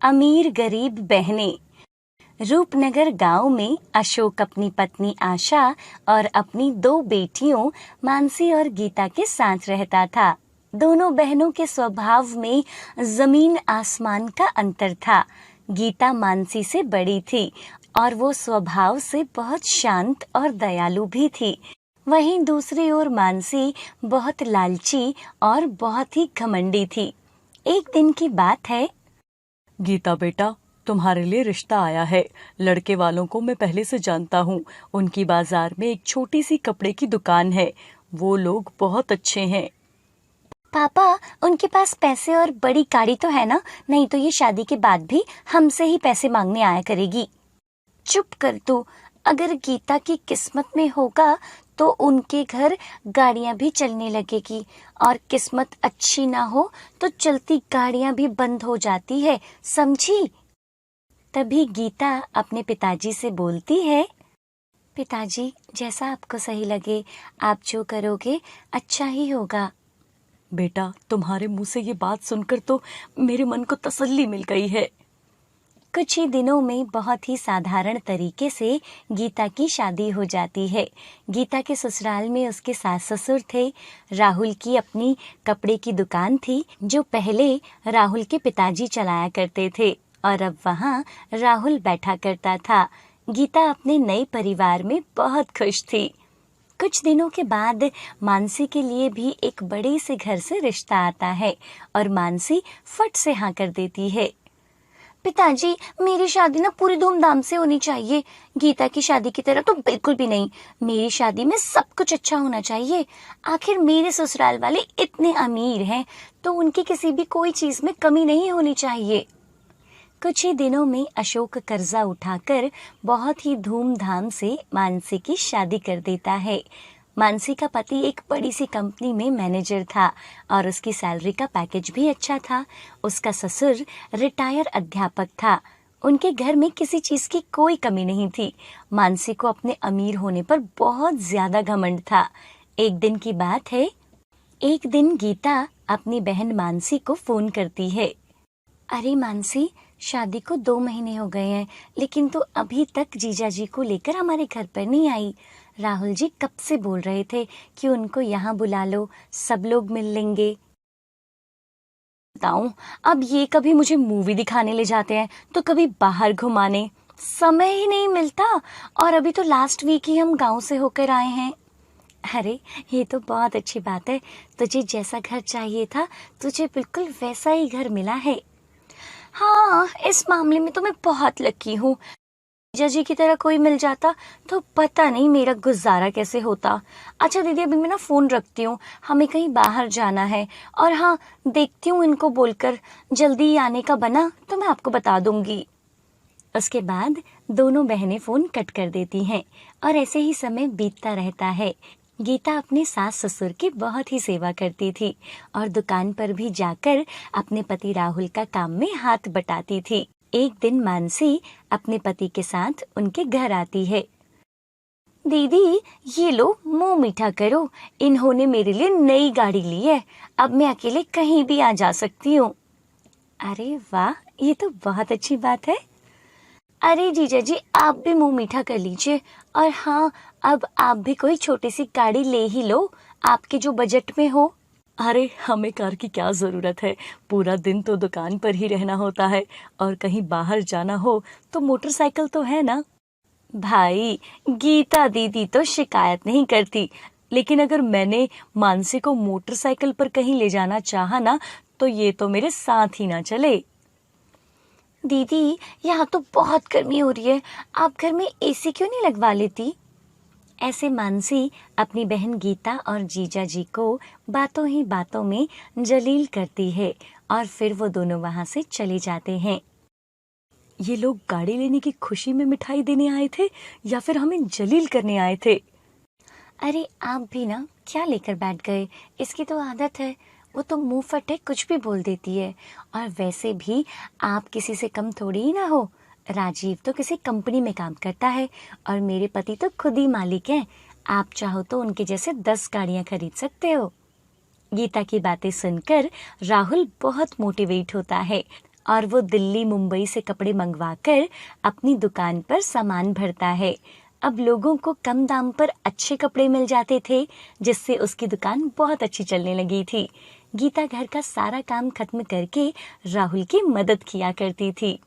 अमीर गरीब बहनें। रूपनगर गांव में अशोक अपनी पत्नी आशा और अपनी 2 बेटियों मानसी और गीता के साथ रहता था। दोनों बहनों के स्वभाव में जमीन आसमान का अंतर था। गीता मानसी से बड़ी थी और वो स्वभाव से बहुत शांत और दयालु भी थी। वहीं दूसरी ओर मानसी बहुत लालची और बहुत ही घमंडी थी। एक दिन की बात है। गीता बेटा, तुम्हारे लिए रिश्ता आया है। लड़के वालों को मैं पहले से जानता हूँ। उनकी बाजार में एक छोटी सी कपड़े की दुकान है। वो लोग बहुत अच्छे हैं। पापा, उनके पास पैसे और बड़ी गाड़ी तो है ना, नहीं तो ये शादी के बाद भी हमसे ही पैसे मांगने आया करेगी। चुप कर तू। अगर गीता की किस्मत में होगा तो उनके घर गाड़ियां भी चलने लगेगी, और किस्मत अच्छी ना हो तो चलती गाड़ियां भी बंद हो जाती है, समझी? तभी गीता अपने पिताजी से बोलती है, पिताजी, जैसा आपको सही लगे, आप जो करोगे अच्छा ही होगा। बेटा, तुम्हारे मुंह से ये बात सुनकर तो मेरे मन को तसल्ली मिल गई है। कुछ ही दिनों में बहुत ही साधारण तरीके से गीता की शादी हो जाती है। गीता के ससुराल में उसके सास ससुर थे। राहुल की अपनी कपड़े की दुकान थी जो पहले राहुल के पिताजी चलाया करते थे, और अब वहाँ राहुल बैठा करता था। गीता अपने नए परिवार में बहुत खुश थी। कुछ दिनों के बाद मानसी के लिए भी एक बड़े से घर से रिश्ता आता है और मानसी फट से हाँ कर देती है। पिताजी, मेरी शादी ना पूरी धूमधाम से होनी चाहिए। गीता की शादी की तरह तो बिल्कुल भी नहीं। मेरी शादी में सब कुछ अच्छा होना चाहिए। आखिर मेरे ससुराल वाले इतने अमीर हैं तो उनकी किसी भी कोई चीज में कमी नहीं होनी चाहिए। कुछ ही दिनों में अशोक कर्जा उठाकर बहुत ही धूमधाम से मानसी की शादी कर देता है। मानसी का पति एक बड़ी सी कंपनी में मैनेजर था और उसकी सैलरी का पैकेज भी अच्छा था। उसका ससुर रिटायर अध्यापक था। उनके घर में किसी चीज की कोई कमी नहीं थी। मानसी को अपने अमीर होने पर बहुत ज्यादा घमंड था। एक दिन की बात है। एक दिन गीता अपनी बहन मानसी को फोन करती है। अरे मानसी, शादी को 2 महीने हो गए हैं, लेकिन तू अभी तक जीजा जी को लेकर हमारे घर पर नहीं आई। राहुल जी कब से बोल रहे थे कि उनको यहाँ बुला लो, सब लोग मिल लेंगे। बताऊं, अब ये कभी मुझे मूवी दिखाने ले जाते हैं तो कभी बाहर घुमाने, समय ही नहीं मिलता। और अभी तो लास्ट वीक ही हम गांव से होकर आए हैं। अरे, ये तो बहुत अच्छी बात है। तुझे जैसा घर चाहिए था, तुझे बिल्कुल वैसा ही घर मिला है। हाँ, इस मामले में तो मैं बहुत लकी हूँ। जीजा जी की तरह कोई मिल जाता तो पता नहीं मेरा गुजारा कैसे होता। अच्छा दीदी, अभी मैं ना फोन रखती हूँ, हमें कहीं बाहर जाना है। और हाँ, देखती हूँ इनको बोलकर, जल्दी आने का बना तो मैं आपको बता दूंगी। उसके बाद दोनों बहनें फोन कट कर देती हैं और ऐसे ही समय बीतता रहता है। गीता अपने सास ससुर की बहुत ही सेवा करती थी और दुकान पर भी जाकर अपने पति राहुल का काम में हाथ बटाती थी। एक दिन मानसी अपने पति के साथ उनके घर आती है। दीदी, ये लो, मुंह मीठा करो, इन्होंने मेरे लिए नई गाड़ी ली है। अब मैं अकेले कहीं भी आ जा सकती हूँ। अरे वाह, ये तो बहुत अच्छी बात है। अरे जीजा जी, आप भी मुंह मीठा कर लीजिए। और हाँ, अब आप भी कोई छोटी सी गाड़ी ले ही लो, आपके जो बजट में हो। अरे, हमें कार की क्या जरूरत है। पूरा दिन तो दुकान पर ही रहना होता है, और कहीं बाहर जाना हो तो मोटरसाइकिल तो है ना। भाई, गीता दीदी तो शिकायत नहीं करती, लेकिन अगर मैंने मानसी को मोटरसाइकिल पर कहीं ले जाना चाहा ना, तो ये तो मेरे साथ ही ना चले। दीदी, यहाँ तो बहुत गर्मी हो रही है, आप घर में एसी क्यों नहीं लगवा लेती? ऐसे मानसी अपनी बहन गीता और जीजा जी को बातों ही बातों में जलील करती है और फिर वो दोनों वहां से चले जाते हैं। ये लोग गाड़ी लेने की खुशी में मिठाई देने आए थे या फिर हमें जलील करने आए थे? अरे आप भी ना, क्या लेकर बैठ गए? इसकी तो आदत है, वो तो मुंह फटे कुछ भी बोल देती है। और वैसे भी आप किसी से कम थोड़ी ही ना हो। राजीव तो किसी कंपनी में काम करता है और मेरे पति तो खुद ही मालिक हैं। आप चाहो तो उनके जैसे 10 गाड़ियां खरीद सकते हो। गीता की बातें सुनकर राहुल बहुत मोटिवेट होता है और वो दिल्ली मुंबई से कपड़े मंगवाकर अपनी दुकान पर सामान भरता है। अब लोगों को कम दाम पर अच्छे कपड़े मिल जाते थे, जिससे उसकी दुकान बहुत अच्छी चलने लगी थी। गीता घर का सारा काम खत्म करके राहुल की मदद किया करती थी।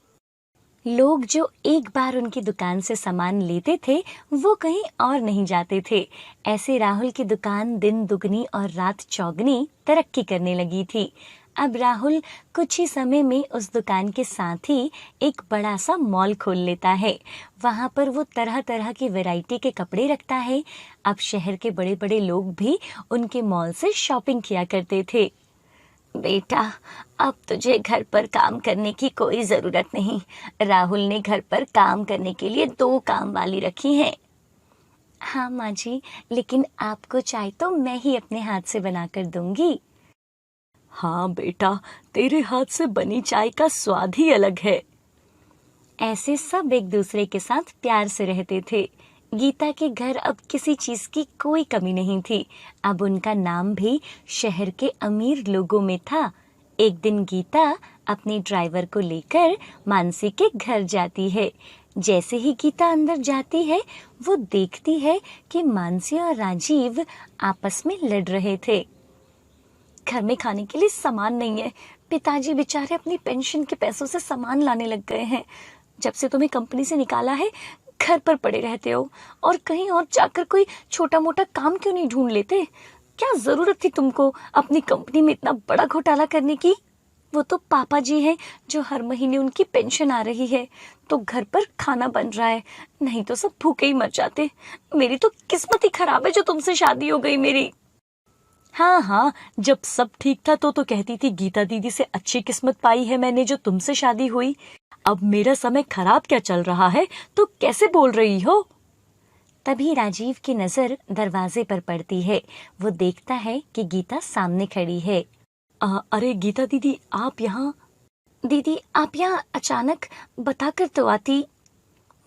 लोग जो एक बार उनकी दुकान से सामान लेते थे वो कहीं और नहीं जाते थे। ऐसे राहुल की दुकान दिन दुगनी और रात चौगनी तरक्की करने लगी थी। अब राहुल कुछ ही समय में उस दुकान के साथ ही एक बड़ा सा मॉल खोल लेता है। वहां पर वो तरह तरह की वैरायटी के कपड़े रखता है। अब शहर के बड़े बड़े लोग भी उनके मॉल से शॉपिंग किया करते थे। बेटा, अब तुझे घर पर काम करने की कोई जरूरत नहीं। राहुल ने घर पर काम करने के लिए 2 काम वाली रखी हैं। हाँ माँ जी, लेकिन आपको चाय तो मैं ही अपने हाथ से बनाकर दूंगी। हाँ बेटा, तेरे हाथ से बनी चाय का स्वाद ही अलग है। ऐसे सब एक दूसरे के साथ प्यार से रहते थे। गीता के घर अब किसी चीज की कोई कमी नहीं थी। अब उनका नाम भी शहर के अमीर लोगों में था। एक दिन गीता अपने ड्राइवर को लेकर मानसी के घर जाती है। जैसे ही गीता अंदर जाती है, वो देखती है कि मानसी और राजीव आपस में लड़ रहे थे। घर में खाने के लिए सामान नहीं है। पिताजी बेचारे अपनी पेंशन के पैसों से सामान लाने लग गए हैं। जब से तुम्हें कंपनी से निकाला है, घर पर पड़े रहते हो और कहीं और जाकर कोई छोटा मोटा काम क्यों नहीं ढूंढ लेते? क्या जरूरत थी तुमको अपनी कंपनी में इतना बड़ा घोटाला करने की? वो तो पापा जी हैं जो हर महीने उनकी पेंशन आ रही है, तो घर पर खाना बन रहा है, नहीं तो सब भूखे ही मर जाते। मेरी तो किस्मत ही खराब है जो तुमसे शादी हो गई मेरी। हाँ हाँ, जब सब ठीक था तो कहती थी गीता दीदी से अच्छी किस्मत पाई है मैंने जो तुमसे शादी हुई। अब मेरा समय खराब क्या चल रहा है तो कैसे बोल रही हो? तभी राजीव की नजर दरवाजे पर पड़ती है। वो देखता है कि गीता सामने खड़ी है। अरे गीता दीदी, आप यहाँ? दीदी, आप यहाँ अचानक बताकर तो आती।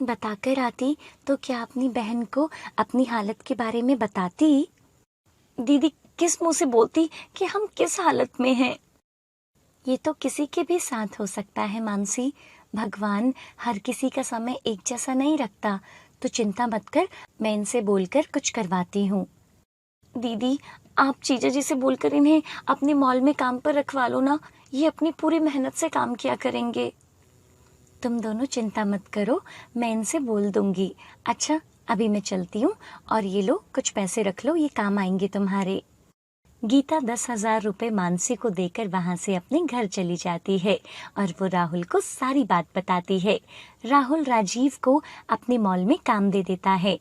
बताकर आती तो क्या अपनी बहन को अपनी हालत के बारे में बताती? दीदी, किस मुंह से बोलती कि हम किस हालत में हैं? ये तो किसी के भी साथ हो सकता है मानसी। भगवान हर किसी का समय एक जैसा नहीं रखता। तो चिंता मत कर, मैं इनसे बोलकर कुछ करवाती हूँ। दीदी, आप जीजा जी से बोलकर इन्हें अपने मॉल में काम पर रखवा लो ना। ये अपनी पूरी मेहनत से काम किया करेंगे। तुम दोनों चिंता मत करो, मैं इनसे बोल दूंगी। अच्छा, अभी मैं चलती हूँ और ये लो कुछ पैसे रख लो, ये काम आएंगे तुम्हारे। गीता 10,000 रुपए मानसी को देकर वहां से अपने घर चली जाती है और वो राहुल को सारी बात बताती है। राहुल राजीव को अपने मॉल में काम दे देता है।